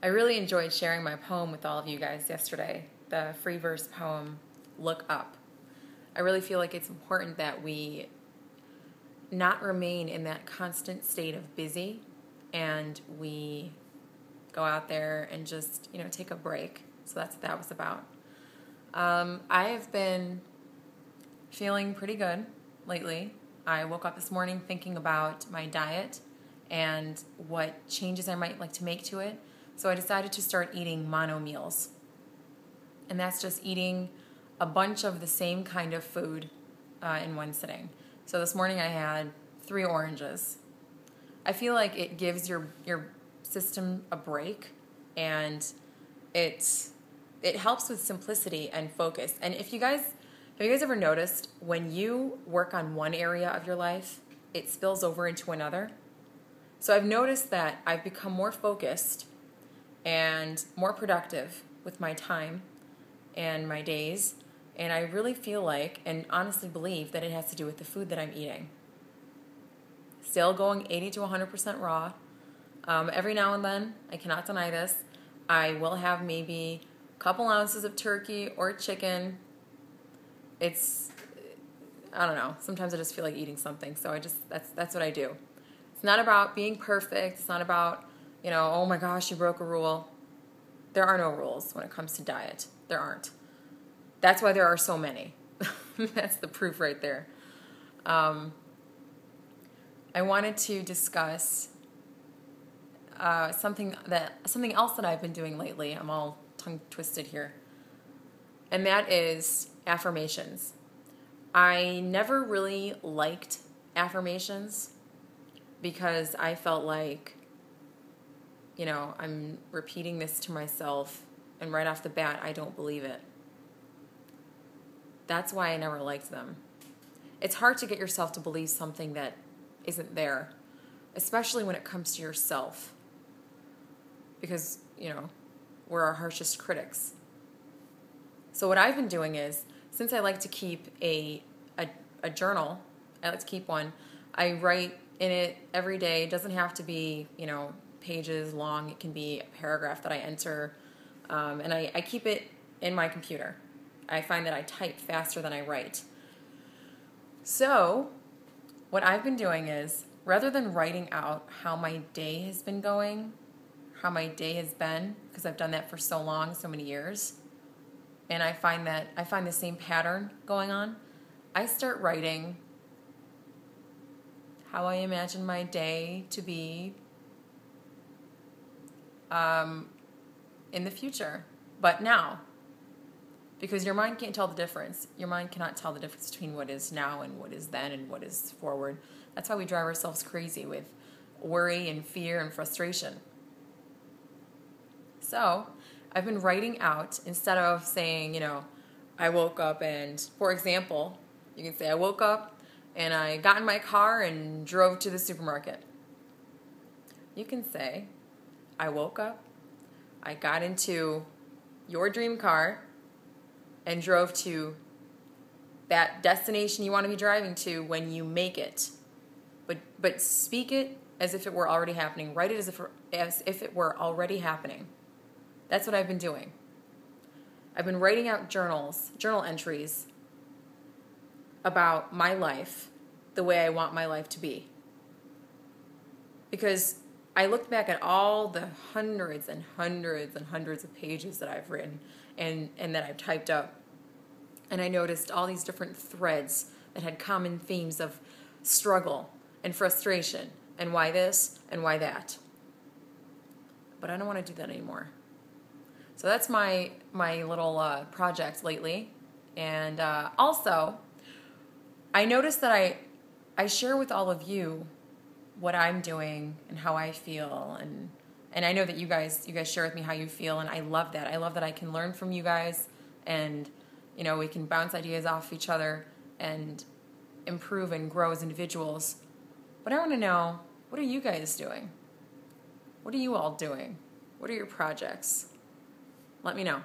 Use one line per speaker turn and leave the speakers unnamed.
I really enjoyed sharing my poem with all of you guys yesterday, the free verse poem, Look Up. I really feel like it's important that we not remain in that constant state of busy, and we go out there and just, take a break. So that's what that was about. I have been feeling pretty good lately. I woke up this morning thinking about my diet and what changes I might like to make to it. So I decided to start eating mono meals. And that's just eating a bunch of the same kind of food in one sitting. So this morning I had 3 oranges. I feel like it gives your system a break, and it helps with simplicity and focus. And have you guys ever noticed when you work on one area of your life, it spills over into another? So I've noticed that I've become more focused and more productive with my time and my days, and I really feel like and honestly believe that it has to do with the food that I'm eating. Still going 80 to 100% raw. Every now and then, I cannot deny this, I will have maybe a couple ounces of turkey or chicken. I don't know, sometimes I just feel like eating something, so that's what I do. It's not about being perfect. It's not about, oh my gosh, you broke a rule. There are no rules when it comes to diet. There aren't. That's why there are so many. That's the proof right there. I wanted to discuss something else that I've been doing lately. I'm all tongue twisted here. And that is affirmations. I never really liked affirmations because I felt like, I'm repeating this to myself, and right off the bat, I don't believe it. That's why I never liked them. It's hard to get yourself to believe something that isn't there, especially when it comes to yourself, because, we're our harshest critics. So what I've been doing is, since I like to keep a journal, I like to keep one, I write in it every day. It doesn't have to be, pages long. It can be a paragraph that I enter, and I keep it in my computer. I find that I type faster than I write. So what I've been doing is, rather than writing out how my day has been going, how my day has been, because I've done that for so long, so many years, and I find the same pattern going on, I start writing how I imagine my day to be in the future, but now. Because your mind can't tell the difference. Your mind cannot tell the difference between what is now and what is then and what is forward. That's why we drive ourselves crazy with worry and fear and frustration. So I've been writing out, instead of saying, I woke up and, for example, you can say I woke up and I got in my car and drove to the supermarket. You can say, I woke up, I got into your dream car and drove to that destination you want to be driving to when you make it. But speak it as if it were already happening. Write it as if it were already happening. That's what I've been doing. I've been writing out journal entries about my life, the way I want my life to be. Because I looked back at all the hundreds and hundreds and hundreds of pages that I've written and that I've typed up, and I noticed all these different threads that had common themes of struggle and frustration and why this and why that. But I don't want to do that anymore. So that's my little project lately. And also, I noticed that I share with all of you what I'm doing and how I feel, and I know that you guys share with me how you feel, and I love that. I love that I can learn from you guys, and we can bounce ideas off each other and improve and grow as individuals. But I want to know, what are you guys doing? What are you all doing? What are your projects? Let me know.